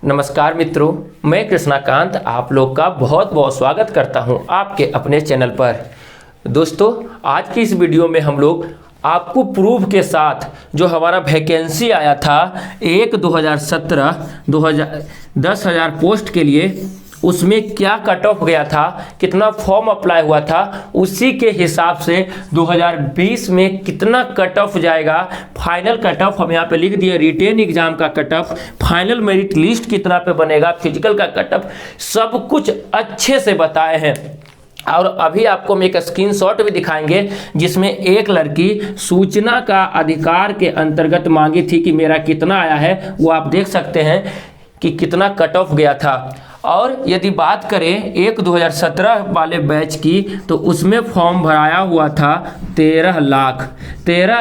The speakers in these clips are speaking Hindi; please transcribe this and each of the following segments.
नमस्कार मित्रों, मैं कृष्णाकांत आप लोग का बहुत बहुत स्वागत करता हूं आपके अपने चैनल पर। दोस्तों, आज की इस वीडियो में हम लोग आपको प्रूफ के साथ जो हमारा वैकेंसी आया था 2017 10,000 पोस्ट के लिए, उसमें क्या कट ऑफ गया था, कितना फॉर्म अप्लाई हुआ था, उसी के हिसाब से 2020 में कितना कट ऑफ जाएगा, फाइनल कट ऑफ हम यहाँ पे लिख दिए, रिटेन एग्जाम का cut off, final merit list कितना पे बनेगा, फिजिकल का कट ऑफ, सब कुछ अच्छे से बताए हैं। और अभी आपको हम एक स्क्रीनशॉट भी दिखाएंगे जिसमें एक लड़की सूचना का अधिकार के अंतर्गत मांगी थी कि मेरा कितना आया है, वो आप देख सकते हैं कि कितना कट ऑफ गया था। और यदि बात करें 2017 वाले बैच की, तो उसमें फॉर्म भराया हुआ था 13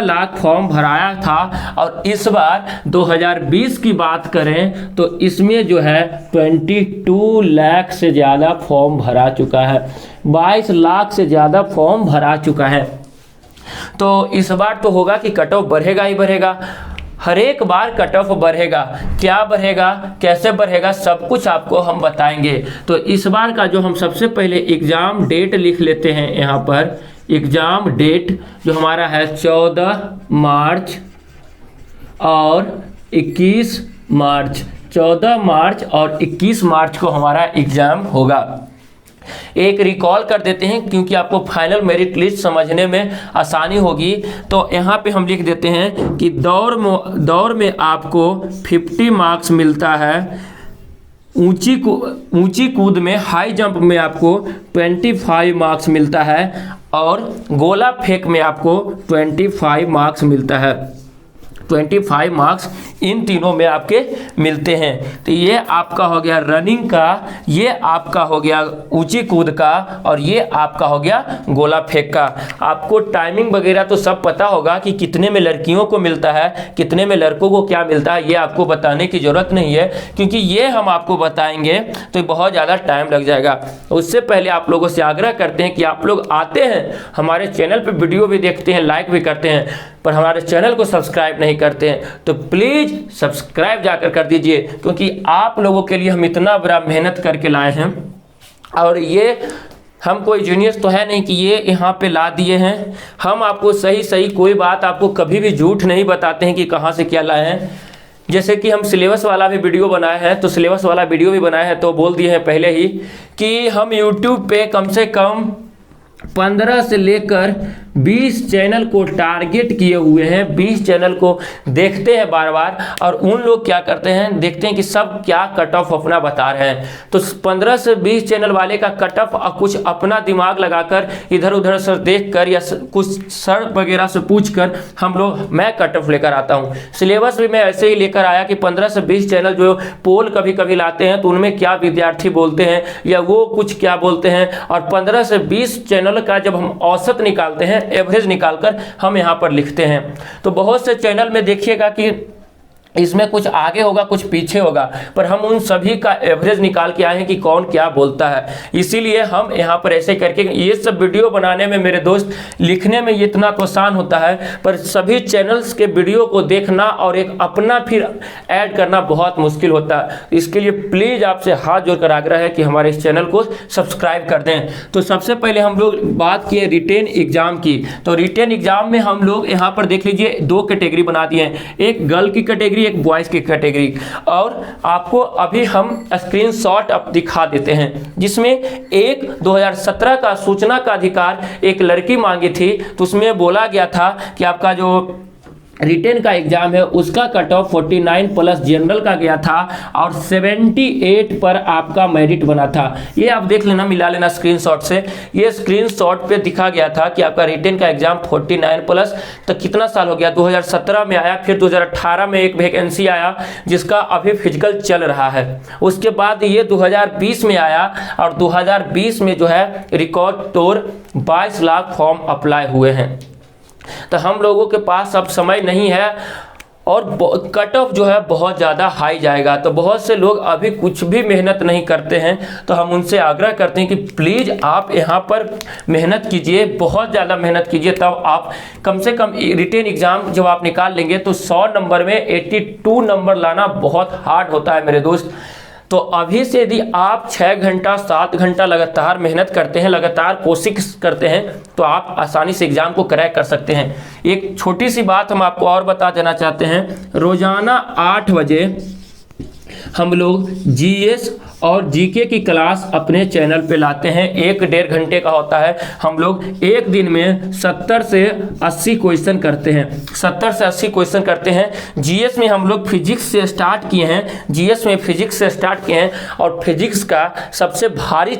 लाख फॉर्म भराया था। और इस बार 2020 की बात करें तो इसमें जो है 22 लाख से ज़्यादा फॉर्म भरा चुका है, 22 लाख से ज़्यादा फॉर्म भरा चुका है। तो इस बार तो होगा कि कट ऑफ बढ़ेगा ही बढ़ेगा, हर एक बार कट ऑफ बढ़ेगा। क्या बढ़ेगा, कैसे बढ़ेगा, सब कुछ आपको हम बताएंगे। तो इस बार का जो हम सबसे पहले एग्ज़ाम डेट लिख लेते हैं यहाँ पर, एग्ज़ाम डेट जो हमारा है 14 मार्च और 21 मार्च, 14 मार्च और 21 मार्च को हमारा एग्ज़ाम होगा। एक रिकॉल कर देते हैं क्योंकि आपको फाइनल मेरिट लिस्ट समझने में आसानी होगी। तो यहाँ पे हम लिख देते हैं कि दौड़ में आपको 50 मार्क्स मिलता है, ऊंची कूद में हाई जंप में आपको 25 मार्क्स मिलता है और गोला फेंक में आपको 25 मार्क्स मिलता है। 25 मार्क्स इन तीनों में आपके मिलते हैं। तो ये आपका हो गया रनिंग का, ये आपका हो गया ऊंची कूद का और ये आपका हो गया गोला फेंक का। आपको टाइमिंग वगैरह तो सब पता होगा कि कितने में लड़कियों को मिलता है, कितने में लड़कों को क्या मिलता है, ये आपको बताने की ज़रूरत नहीं है क्योंकि ये हम आपको बताएंगे तो बहुत ज़्यादा टाइम लग जाएगा। उससे पहले आप लोगों से आग्रह करते हैं कि आप लोग आते हैं हमारे चैनल पर, वीडियो भी देखते हैं, लाइक भी करते हैं, पर हमारे चैनल को सब्सक्राइब नहीं करते हैं तो प्लीज़ सब्सक्राइब जाकर कर दीजिए क्योंकि आप लोगों के लिए हम इतना बड़ा मेहनत करके लाए हैं। और ये हम कोई जूनियर्स तो है नहीं कि ये यहाँ पे ला दिए हैं, हम आपको सही कोई बात आपको कभी भी झूठ नहीं बताते हैं कि कहाँ से क्या लाए हैं। जैसे कि हम सिलेबस वाला भी वीडियो बनाए हैं, तो सिलेबस वाला वीडियो भी बनाए हैं तो बोल दिए हैं पहले ही कि हम यूट्यूब पे कम से कम 15 से लेकर 20 चैनल को टारगेट किए हुए हैं, 20 चैनल को देखते हैं बार बार और उन लोग क्या करते हैं, देखते हैं कि सब क्या कट ऑफ अपना बता रहे हैं। तो 15 से 20 चैनल वाले का कट ऑफ कुछ अपना दिमाग लगाकर इधर उधर से देख कर या कुछ सर वगैरह से पूछ कर मैं कट ऑफ लेकर आता हूँ। सिलेबस भी मैं ऐसे ही लेकर आया कि 15 से 20 चैनल जो पोल कभी कभी लाते हैं तो उनमें क्या विद्यार्थी बोलते हैं या वो कुछ क्या बोलते हैं, और 15 से 20 चैनल का जब हम औसत निकालते हैं, एवरेज निकालकर हम यहाँ पर लिखते हैं। तो बहुत से चैनल में देखिएगा कि इसमें कुछ आगे होगा कुछ पीछे होगा, पर हम उन सभी का एवरेज निकाल के आए हैं कि कौन क्या बोलता है। इसीलिए हम यहाँ पर ऐसे करके ये सब वीडियो बनाने में मेरे दोस्त, लिखने में ये इतना तो आसान होता है, पर सभी चैनल्स के वीडियो को देखना और एक अपना फिर ऐड करना बहुत मुश्किल होता है। इसके लिए प्लीज़ आपसे हाथ जोड़कर आग्रह है कि हमारे इस चैनल को सब्सक्राइब कर दें। तो सबसे पहले हम लोग बात किए रिटेन एग्जाम की। तो रिटेन एग्जाम में हम लोग यहाँ पर देख लीजिए 2 कैटेगरी बना दिए हैं, एक गर्ल की कैटेगरी, एक बॉयज़ की कैटेगरी। और आपको अभी हम स्क्रीनशॉट अब दिखा देते हैं जिसमें एक 2017 का सूचना का अधिकार एक लड़की मांगी थी, तो उसमें बोला गया था कि आपका जो रिटेन का एग्जाम है उसका कट ऑफ 49 प्लस जनरल का गया था और 78 पर आपका मेरिट बना था। ये आप देख लेना, मिला लेना स्क्रीनशॉट से। ये स्क्रीनशॉट पे दिखा गया था कि आपका रिटेन का एग्जाम 49 प्लस, तो कितना साल हो गया, 2017 में आया, फिर 2018 में एक वैकेंसी आया जिसका अभी फिजिकल चल रहा है। उसके बाद ये 2020 में आया और 2020 में जो है रिकॉर्ड तोड़ 22 लाख फॉर्म अप्लाई हुए हैं। तो हम लोगों के पास अब समय नहीं है और कट ऑफ जो है बहुत ज़्यादा हाई जाएगा। तो बहुत से लोग अभी कुछ भी मेहनत नहीं करते हैं, तो हम उनसे आग्रह करते हैं कि प्लीज़ आप यहाँ पर मेहनत कीजिए, बहुत ज़्यादा मेहनत कीजिए, तब आप कम से कम रिटेन एग्ज़ाम जब आप निकाल लेंगे तो 100 नंबर में 82 नंबर लाना बहुत हार्ड होता है मेरे दोस्त। तो अभी से यदि आप 6 घंटा 7 घंटा लगातार मेहनत करते हैं, लगातार कोशिश करते हैं, तो आप आसानी से एग्ज़ाम को क्रैक कर सकते हैं। एक छोटी सी बात हम आपको और बता देना चाहते हैं, रोज़ाना 8 बजे हम लोग जीएस और जीके की क्लास अपने चैनल पे लाते हैं। 1-1.5 घंटे का होता है। हम लोग एक दिन में 70 से 80 क्वेश्चन करते हैं, 70 से 80 क्वेश्चन करते हैं। जीएस में हम लोग फिजिक्स से स्टार्ट किए हैं, जीएस में फिजिक्स से स्टार्ट किए हैं, और फिजिक्स का सबसे भारी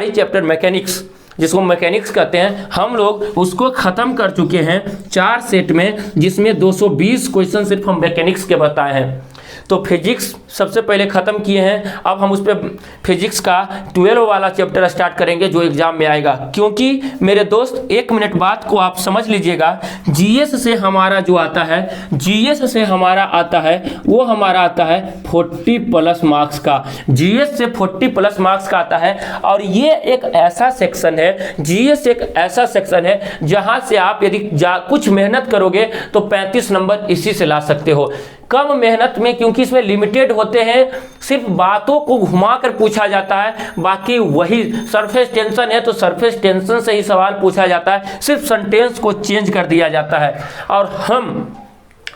चैप्टर मैकेनिक्स, जिसको मैकेनिक्स कहते हैं, हम लोग उसको ख़त्म कर चुके हैं 4 सेट में, जिसमें 220 क्वेश्चन सिर्फ हम मैकेनिक्स के बताए हैं। तो फिजिक्स सबसे पहले ख़त्म किए हैं। अब हम उस पर फिजिक्स का 12 वाला चैप्टर स्टार्ट करेंगे जो एग्ज़ाम में आएगा। क्योंकि मेरे दोस्त 1 मिनट बात को आप समझ लीजिएगा, जीएस से हमारा जो आता है, जीएस से हमारा आता है, वो हमारा आता है 40+ मार्क्स का। जीएस से 40+ मार्क्स का आता है। और ये एक ऐसा सेक्शन है, जीएस एक ऐसा सेक्शन है जहाँ से आप यदि कुछ मेहनत करोगे तो 35 नंबर इसी से ला सकते हो। कम मेहनत में, क्योंकि इसमें लिमिटेड होते हैं, सिर्फ बातों को घुमाकर पूछा जाता है, बाकी वही सरफेस टेंशन है तो सरफेस टेंशन से ही सवाल पूछा जाता है, सिर्फ सेंटेंस को चेंज कर दिया जाता है। और हम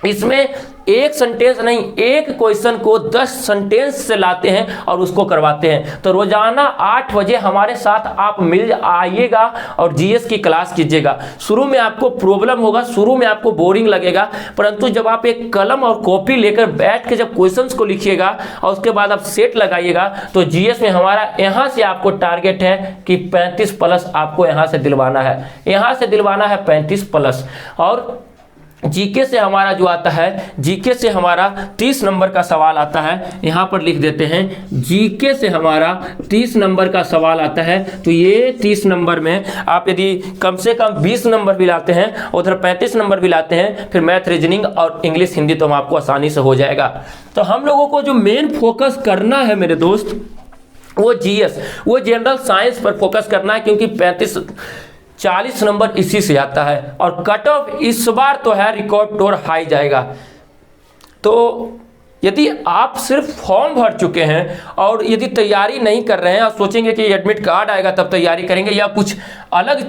इसमें एक सेंटेंस नहीं, एक क्वेश्चन को 10 सेंटेंस से लाते हैं और उसको करवाते हैं। तो रोजाना 8 बजे हमारे साथ आप मिल आइएगा और जीएस की क्लास कीजिएगा। शुरू में आपको प्रॉब्लम होगा, शुरू में आपको बोरिंग लगेगा, परंतु जब आप एक कलम और कॉपी लेकर बैठ के जब क्वेश्चंस को लिखिएगा और उसके बाद आप सेट लगाइएगा, तो जीएस में हमारा यहाँ से आपको टारगेट है कि 35+ आपको यहाँ से दिलवाना है, यहाँ से दिलवाना है 35+। और जीके से हमारा जो आता है, जीके से हमारा 30 नंबर का सवाल आता है। यहाँ पर लिख देते हैं, जीके से हमारा 30 नंबर का सवाल आता है। तो ये 30 नंबर में आप यदि कम से कम 20 नंबर भी लाते हैं, उधर 35 नंबर भी लाते हैं, फिर मैथ, रीजनिंग और इंग्लिश, हिंदी तो हम आपको आसानी से हो जाएगा। तो हम लोगों को जो मेन फोकस करना है मेरे दोस्त, वो जीएस, वो जनरल साइंस पर फोकस करना है, क्योंकि 40 नंबर इसी से आता है। और कट ऑफ इस बार तो है रिकॉर्ड तोड़ हाई जाएगा। तो यदि आप सिर्फ फॉर्म भर चुके हैं और यदि तैयारी नहीं कर रहे हैं और सोचेंगे कि एडमिट कार्ड आएगा तब तैयारी करेंगे, या कुछ अलग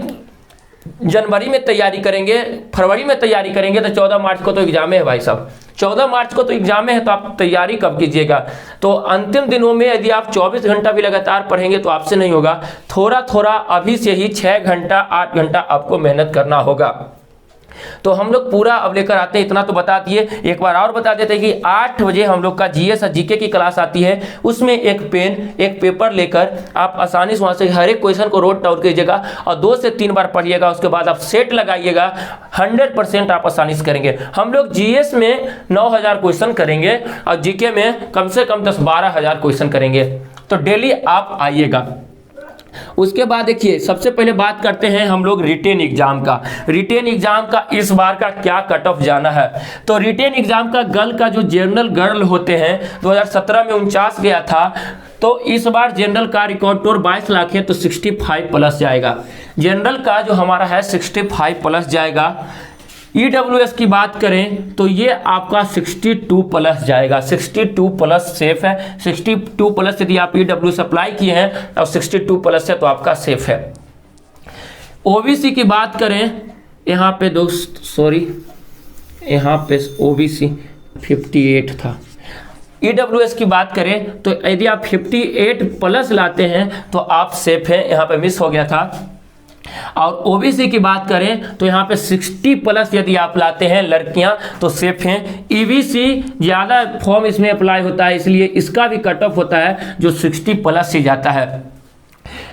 जनवरी में तैयारी करेंगे, फरवरी में तैयारी करेंगे, तो 14 मार्च को तो एग्जाम है भाई साहब, 14 मार्च को तो एग्जाम है, तो आप तैयारी कब कीजिएगा? तो अंतिम दिनों में यदि आप 24 घंटा भी लगातार पढ़ेंगे तो आपसे नहीं होगा। थोड़ा थोड़ा अभी से ही 6 घंटा 8 घंटा आपको मेहनत करना होगा। तो हम लोग पूरा अब लेकर आते हैं, इतना तो बता दिए। एक बार और बता देते हैं कि 8 बजे हम लोग का जीएस और जीके की क्लास आती है। उसमें एक पेन, एक पेपर लेकर आप आसानी से वहाँ से हर एक क्वेश्चन को नोट डाउन कीजिएगा और 2 से 3 बार पढ़िएगा। उसके बाद आप सेट लगाइएगा, 100% आप आसानी से करेंगे। हम लोग जीएस में 9000 क्वेश्चन करेंगे और जीके में कम से कम 10-12 हज़ार क्वेश्चन करेंगे। तो डेली आप आइएगा। उसके बाद देखिए, सबसे पहले बात करते हैं हम लोग रिटेन एग्जाम का। रिटेन एग्जाम का इस बार का क्या कट ऑफ जाना है? तो रिटेन एग्जाम का गर्ल का जो जनरल गर्ल होते हैं, 2017 में 49 गया था, तो इस बार जनरल का रिकॉर्ड तोड़ 22 लाख है, तो 65+ जाएगा। जनरल का जो हमारा है 65+ जाएगा। ईडब्ल्यूएस की बात करें तो ये आपका 62+ जाएगा। 62+ सेफ है। 62+ यदि आप ईडब्ल्यूएस अप्लाई किए हैं और 62+ है तो आपका सेफ है। ओबीसी की बात करें, यहाँ पे दोस्त सॉरी, यहाँ पे ओबीसी 58 था। ईडब्ल्यूएस की बात करें तो यदि आप 58+ लाते हैं तो आप सेफ हैं, यहाँ पे मिस हो गया था। और ओबीसी की बात करें तो यहाँ पे 60+ यदि आप लाते हैं लड़कियां तो सेफ हैं। ईबीसी ज़्यादा फॉर्म इसमें अप्लाई होता है, इसलिए इसका भी कट ऑफ होता है जो 60+ से जाता है।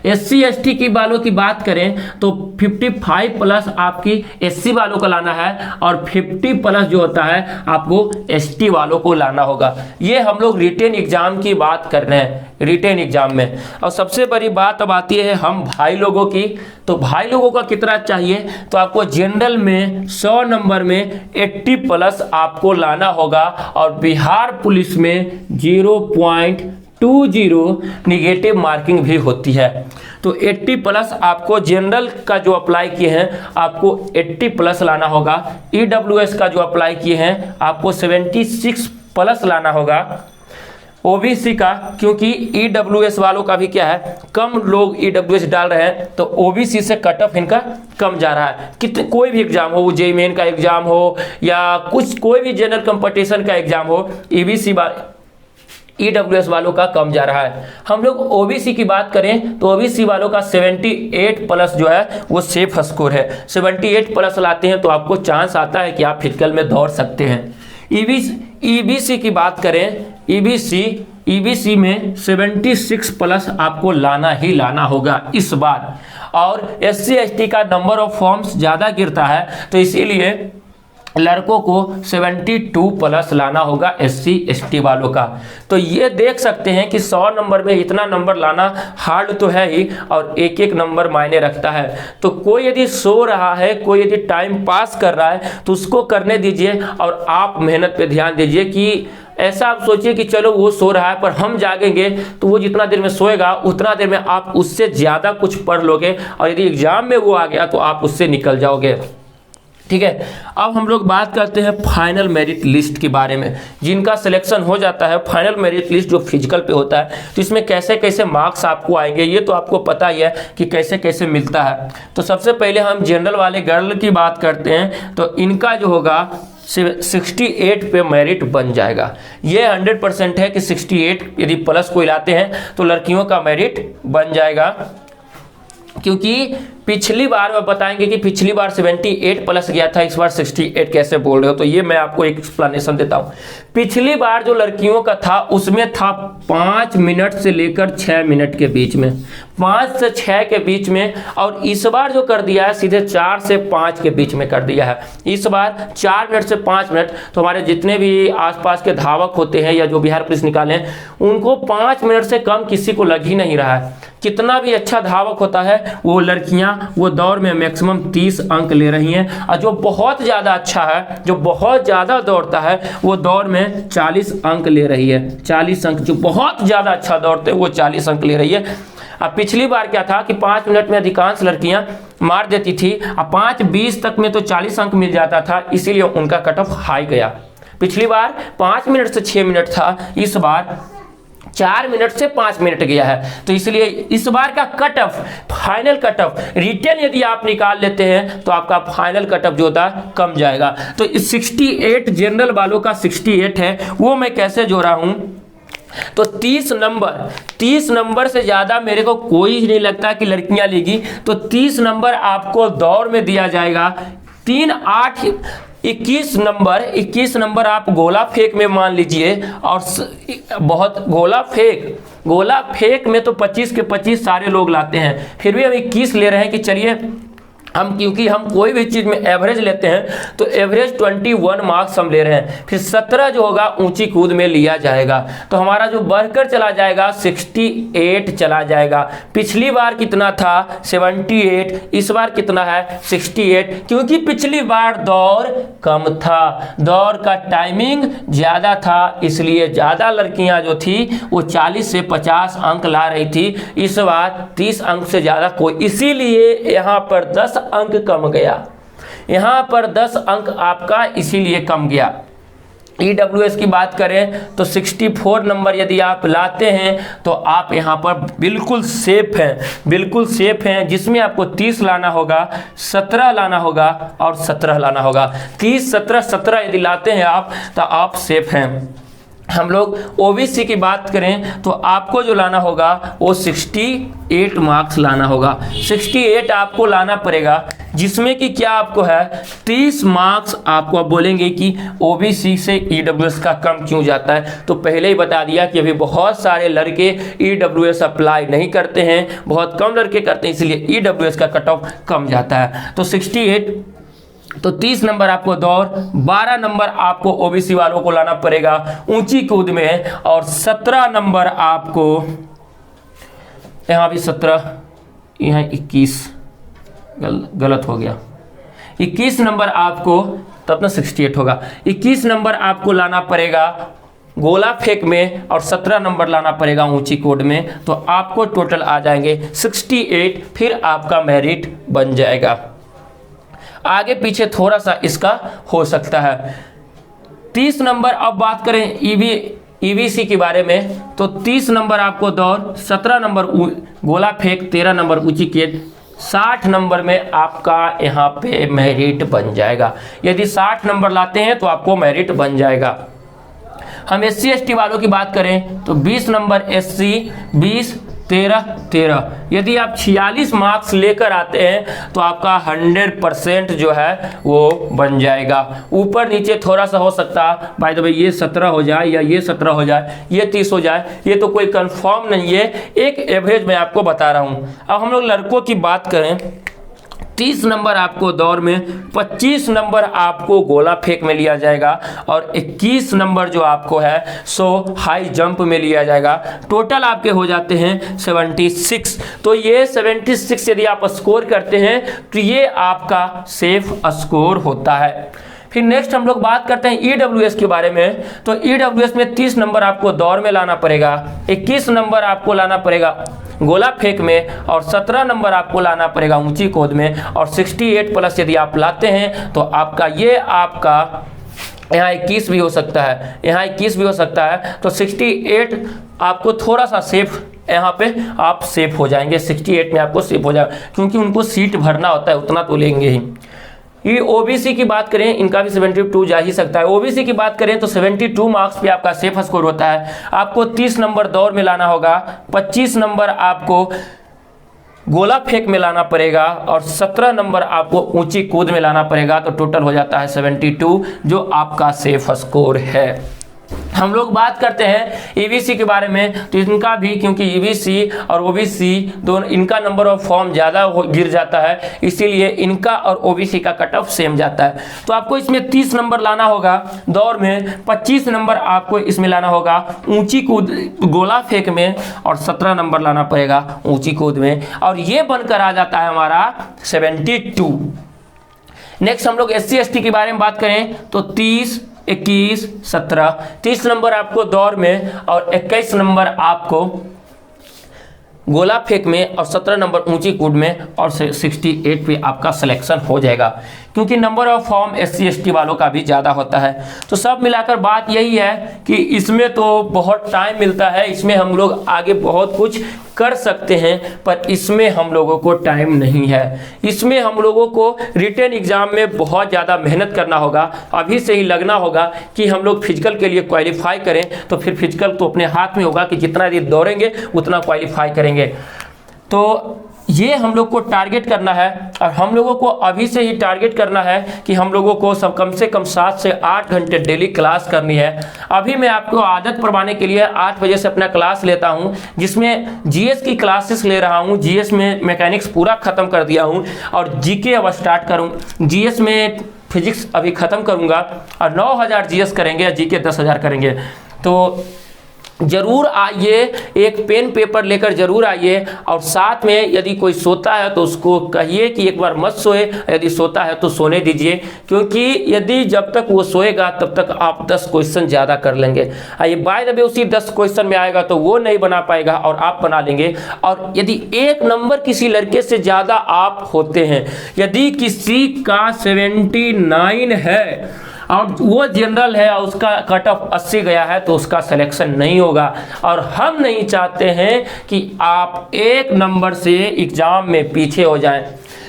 SC ST की वालों की बात करें तो 55 प्लस आपकी SC वालों को लाना है और 50 प्लस जो होता है आपको ST वालों को लाना होगा। ये हम लोग रिटेन एग्जाम की बात कर रहे हैं, रिटेन एग्जाम में। और सबसे बड़ी बात अब आती है हम भाई लोगों की। तो भाई लोगों का कितना चाहिए, तो आपको जनरल में 100 नंबर में 80 प्लस आपको लाना होगा और बिहार पुलिस में 0.20 निगेटिव मार्किंग भी होती है। तो 80 प्लस आपको जनरल का जो अप्लाई किए हैं आपको 80 प्लस लाना होगा। EWS का जो अप्लाई किए हैं आपको 76 प्लस लाना होगा। OBC का, क्योंकि EWS वालों का भी क्या है, कम लोग EWS डाल रहे हैं तो OBC से कट ऑफ इनका कम जा रहा है। कितने कोई भी एग्जाम हो, वो JEE मेन का एग्जाम हो या कुछ कोई भी जनरल कंपटीशन का एग्जाम हो, EWS वालों का कम जा रहा है। हम लोग OBC की बात करें तो OBC वालों का 78 प्लस जो है वो सेफ स्कोर है। 78 प्लस लाते हैं तो आपको चांस आता है कि आप फिजिकल में दौड़ सकते हैं। EBC की बात करें, EBC में 76 प्लस आपको लाना ही लाना होगा इस बार। और SC ST का नंबर ऑफ फॉर्म्स ज़्यादा गिरता है तो इसीलिए लड़कों को 72 प्लस लाना होगा SC ST वालों का। तो ये देख सकते हैं कि 100 नंबर में इतना नंबर लाना हार्ड तो है ही और एक एक नंबर मायने रखता है। तो कोई यदि सो रहा है, कोई यदि टाइम पास कर रहा है तो उसको करने दीजिए और आप मेहनत पे ध्यान दीजिए। कि ऐसा आप सोचिए कि चलो वो सो रहा है पर हम जागेंगे तो वो जितना देर में सोएगा उतना देर में आप उससे ज़्यादा कुछ पढ़ लोगे और यदि एग्जाम में वो आ गया तो आप उससे निकल जाओगे। ठीक है, अब हम लोग बात करते हैं फाइनल मेरिट लिस्ट के बारे में। जिनका सिलेक्शन हो जाता है, फाइनल मेरिट लिस्ट जो फिजिकल पे होता है, तो इसमें कैसे कैसे मार्क्स आपको आएंगे ये तो आपको पता ही है कि कैसे कैसे मिलता है। तो सबसे पहले हम जनरल वाले गर्ल की बात करते हैं तो इनका जो होगा 68 पे मेरिट बन जाएगा। ये 100% है कि 68 यदि प्लस कोई लाते हैं तो लड़कियों का मेरिट बन जाएगा। क्योंकि पिछली बार मैं बताएंगे कि पिछली बार 78 प्लस गया था, इस बार 68 कैसे बोल रहे हो, तो ये मैं आपको एक एक्सप्लेनेशन देता हूँ। पिछली बार जो लड़कियों का था उसमें था 5 मिनट से लेकर 6 मिनट के बीच में, 5 से 6 के बीच में, और इस बार जो कर दिया है सीधे 4 से 5 के बीच में कर दिया है। इस बार 4 मिनट से 5 मिनट। तो हमारे जितने भी आसपास के धावक होते हैं या जो बिहार पुलिस निकाले हैं उनको 5 मिनट से कम किसी को लग ही नहीं रहा है। कितना भी अच्छा धावक होता है वो लड़कियां वो दौड़ में मैक्सिमम 30 अंक ले रही हैं, और जो बहुत ज़्यादा अच्छा है, जो बहुत ज़्यादा दौड़ता है, वो दौड़ में 40 अंक ले रही है। 40 अंक, जो बहुत ज़्यादा अच्छा दौड़ते हैं वो 40 अंक ले रही है। अब पिछली बार क्या था कि 5 मिनट में अधिकांश लड़कियां मार देती थी, अब 5:20 तक में तो 40 अंक मिल जाता था, इसीलिए उनका कट ऑफ हाई गया। पिछली बार 5 मिनट से 6 मिनट था, इस बार 4 मिनट से 5 मिनट गया है। तो इसलिए इस बार का cut off, final cut off, return यदि आप निकाल लेते हैं तो आपका फाइनल कट ऑफ जो होता है कम जाएगा। तो इस 68 जनरल वालों का 68 है, वो मैं कैसे जोड़ा हूं, तो 30 नंबर से ज़्यादा मेरे को कोई नहीं लगता कि लड़कियां लेगी। तो 30 नंबर आपको दौड़ में दिया जाएगा। 3, 8, 21 नंबर आप गोला फेंक में मान लीजिए। और बहुत गोला फेंक में तो 25 के 25 सारे लोग लाते हैं, फिर भी हम 21 ले रहे हैं कि चलिए हम, क्योंकि हम कोई भी चीज़ में एवरेज लेते हैं तो एवरेज 21 मार्क्स हम ले रहे हैं। फिर 17 जो होगा ऊंची कूद में लिया जाएगा, तो हमारा जो बढ़कर चला जाएगा 68 चला जाएगा। पिछली बार कितना था 78, इस बार कितना है 68, क्योंकि पिछली बार दौड़ कम था, दौड़ का टाइमिंग ज़्यादा था, इसलिए ज़्यादा लड़कियां जो थी वो 40 से 50 अंक ला रही थी। इस बार 30 अंक से ज़्यादा कोई, इसीलिए यहाँ पर 10 अंक कम गया, यहां पर 10 अंक आपका इसीलिए कम गया। EWS की बात करें तो 64 नंबर यदि आप लाते हैं तो आप यहां पर बिल्कुल सेफ हैं, जिसमें आपको 30 लाना होगा, 17 लाना होगा और 17 लाना होगा। 30, 17, 17 यदि लाते हैं आप तो आप सेफ हैं। हम लोग ओबीसी की बात करें तो आपको जो लाना होगा वो 68 मार्क्स लाना होगा। 68 आपको लाना पड़ेगा, जिसमें कि क्या आपको है 30 मार्क्स आपको अब बोलेंगे कि ओबीसी से ईडब्ल्यूएस का कम क्यों जाता है। तो पहले ही बता दिया कि अभी बहुत सारे लड़के ईडब्ल्यूएस अप्लाई नहीं करते हैं, बहुत कम लड़के करते हैं, इसलिए ईडब्ल्यूएस का कट ऑफ कम जाता है। तो 68, तो 30 नंबर आपको दौड़, 12 नंबर आपको ओबीसी वालों को लाना पड़ेगा ऊंची कूद में, और 17 नंबर आपको, यहाँ भी 17, यहाँ 21, गलत हो गया, 21 नंबर आपको, तब ना 68 होगा, 21 नंबर आपको लाना पड़ेगा गोला फेंक में, और 17 नंबर लाना पड़ेगा ऊंची कूद में। तो आपको टोटल आ जाएंगे 68, फिर आपका मेरिट बन जाएगा। आगे पीछे थोड़ा सा इसका हो सकता है। 30 नंबर, अब बात करें ईवीसी के बारे में, तो 30 नंबर आपको दौड़, 17 नंबर गोला फेंक, 13 नंबर ऊंची कूद, 60 नंबर में आपका यहाँ पे मेरिट बन जाएगा। यदि 60 नंबर लाते हैं तो आपको मेरिट बन जाएगा। हम SC ST वालों की बात करें तो 20 नंबर SC, 20, 13, 13, यदि आप 46 मार्क्स लेकर आते हैं तो आपका 100% जो है वो बन जाएगा। ऊपर नीचे थोड़ा सा हो सकता है, बाय द वे ये 17 हो जाए या ये 17 हो जाए, ये 30 हो जाए, ये तो कोई कंफर्म नहीं है, एक एवरेज मैं आपको बता रहा हूँ। अब हम लोग लड़कों की बात करें, 30 नंबर आपको दौड़ में, 25 नंबर आपको गोला फेंक में लिया जाएगा, और 21 नंबर जो आपको है सो हाई जंप में लिया जाएगा। टोटल आपके हो जाते हैं 76। तो ये 76 यदि आप स्कोर करते हैं तो ये आपका सेफ स्कोर होता है। फिर नेक्स्ट हम लोग बात करते हैं ईडब्ल्यूएस के बारे में। तो ईडब्ल्यूएस में 30 नंबर आपको दौड़ में लाना पड़ेगा, 21 नंबर आपको लाना पड़ेगा गोला फेंक में, और 17 नंबर आपको लाना पड़ेगा ऊंची कूद में, और 68 प्लस यदि आप लाते हैं तो आपका ये आपका यहाँ 21 भी हो सकता है, यहाँ 21 भी हो सकता है। तो 68 आपको थोड़ा सा सेफ, यहाँ पे आप सेफ हो जाएंगे, 68 में आपको सेफ हो जाएगा, क्योंकि उनको सीट भरना होता है, उतना तो लेंगे ही। ये ओबीसी की बात करें, इनका भी 72 जा ही सकता है। ओबीसी की बात करें तो 72 मार्क्स पे आपका सेफ स्कोर होता है। आपको 30 नंबर दौड़ में लाना होगा, 25 नंबर आपको गोला फेंक में लाना पड़ेगा, और 17 नंबर आपको ऊंची कूद में लाना पड़ेगा। तो टोटल हो जाता है 72, जो आपका सेफ स्कोर है। हम लोग बात करते हैं ईवीसी के बारे में, तो इनका भी, क्योंकि ईवीसी और ओबीसी दोनों, इनका नंबर ऑफ फॉर्म ज़्यादा गिर जाता है, इसीलिए इनका और ओबीसी का कट ऑफ सेम जाता है। तो आपको इसमें 30 नंबर लाना होगा दौड़ में, 25 नंबर आपको इसमें लाना होगा ऊंची कूद गोला फेंक में, और 17 नंबर लाना पड़ेगा ऊंची कूद में, और ये बनकर आ जाता है हमारा 72। नेक्स्ट हम लोग SC ST के बारे में बात करें तो 30, 21, 17, 30 नंबर आपको दौड़ में, और 21 नंबर आपको गोला फेंक में, और 17 नंबर ऊंची कूद में, और 68 पे आपका सिलेक्शन हो जाएगा, क्योंकि number of form SC ST वालों का भी ज़्यादा होता है। तो सब मिलाकर बात यही है कि इसमें तो बहुत टाइम मिलता है, इसमें हम लोग आगे बहुत कुछ कर सकते हैं, पर इसमें हम लोगों को टाइम नहीं है। इसमें हम लोगों को रिटन एग्जाम में बहुत ज़्यादा मेहनत करना होगा, अभी से ही लगना होगा कि हम लोग फिजिकल के लिए क्वालिफाई करें। तो फिर फिजिकल तो अपने हाथ में होगा कि जितना यदि दौड़ेंगे उतना क्वालिफाई करेंगे। तो ये हम लोग को टारगेट करना है, और हम लोगों को अभी से ही टारगेट करना है कि हम लोगों को सब कम से कम 7 से 8 घंटे डेली क्लास करनी है। अभी मैं आपको आदत पड़वाने के लिए 8 बजे से अपना क्लास लेता हूं, जिसमें जीएस की क्लासेस ले रहा हूं। जीएस में मैकेनिक्स पूरा ख़त्म कर दिया हूं, और जीके अब स्टार्ट करूं। जीएस में फिजिक्स अभी ख़त्म करूंगा, और 9000 जीएस करेंगे, जीके 10,000 करेंगे। तो जरूर आइए, एक पेन पेपर लेकर जरूर आइए, और साथ में यदि कोई सोता है तो उसको कहिए कि एक बार मत सोए, यदि सोता है तो सोने दीजिए, क्योंकि यदि जब तक वो सोएगा तब तक आप 10 क्वेश्चन ज़्यादा कर लेंगे। ये बाय द वे उसी 10 क्वेश्चन में आएगा तो वो नहीं बना पाएगा और आप बना लेंगे। और यदि एक नंबर किसी लड़के से ज़्यादा आप होते हैं, यदि किसी का 79 है और वो जनरल है और उसका कट ऑफ 80 गया है, तो उसका सिलेक्शन नहीं होगा। और हम नहीं चाहते हैं कि आप एक नंबर से एग्जाम में पीछे हो जाएं।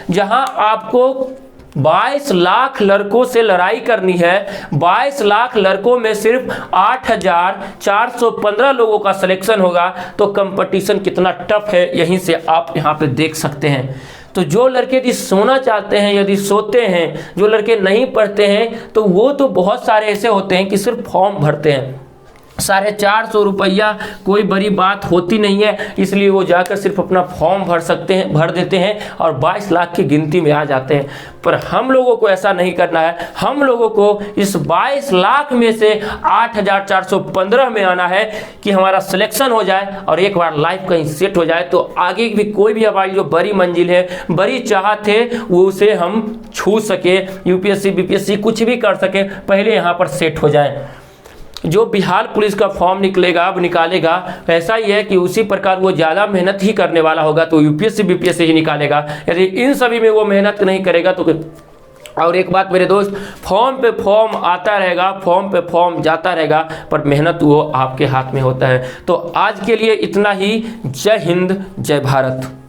जहां आपको 22 लाख लड़कों से लड़ाई करनी है। 22 लाख लड़कों में सिर्फ 8,415 लोगों का सिलेक्शन होगा, तो कंपटीशन कितना टफ है यहीं से आप यहाँ पे देख सकते हैं। तो जो लड़के यदि सोना चाहते हैं, यदि सोते हैं, जो लड़के नहीं पढ़ते हैं, तो वो तो बहुत सारे ऐसे होते हैं कि सिर्फ फॉर्म भरते हैं। 450 रुपया कोई बड़ी बात होती नहीं है, इसलिए वो जाकर सिर्फ अपना फॉर्म भर देते हैं और 22 लाख की गिनती में आ जाते हैं। पर हम लोगों को ऐसा नहीं करना है। हम लोगों को इस 22 लाख में से 8,415 में आना है कि हमारा सिलेक्शन हो जाए और एक बार लाइफ कहीं सेट हो जाए, तो आगे भी कोई भी हमारी जो बड़ी मंजिल है, बड़ी चाहत है, वो उसे हम छू सके। यूपीएससी बीपीएससी कुछ भी कर सके, पहले यहाँ पर सेट हो जाए। जो बिहार पुलिस का फॉर्म निकलेगा, अब निकालेगा, ऐसा ही है कि उसी प्रकार वो ज़्यादा मेहनत ही करने वाला होगा, तो यूपीएससी बीपीएससी ही निकालेगा। यदि इन सभी में वो मेहनत नहीं करेगा तो और एक बात मेरे दोस्त, फॉर्म पे फॉर्म आता रहेगा, फॉर्म पे फॉर्म जाता रहेगा, पर मेहनत वो आपके हाथ में होता है। तो आज के लिए इतना ही। जय हिंद, जय भारत।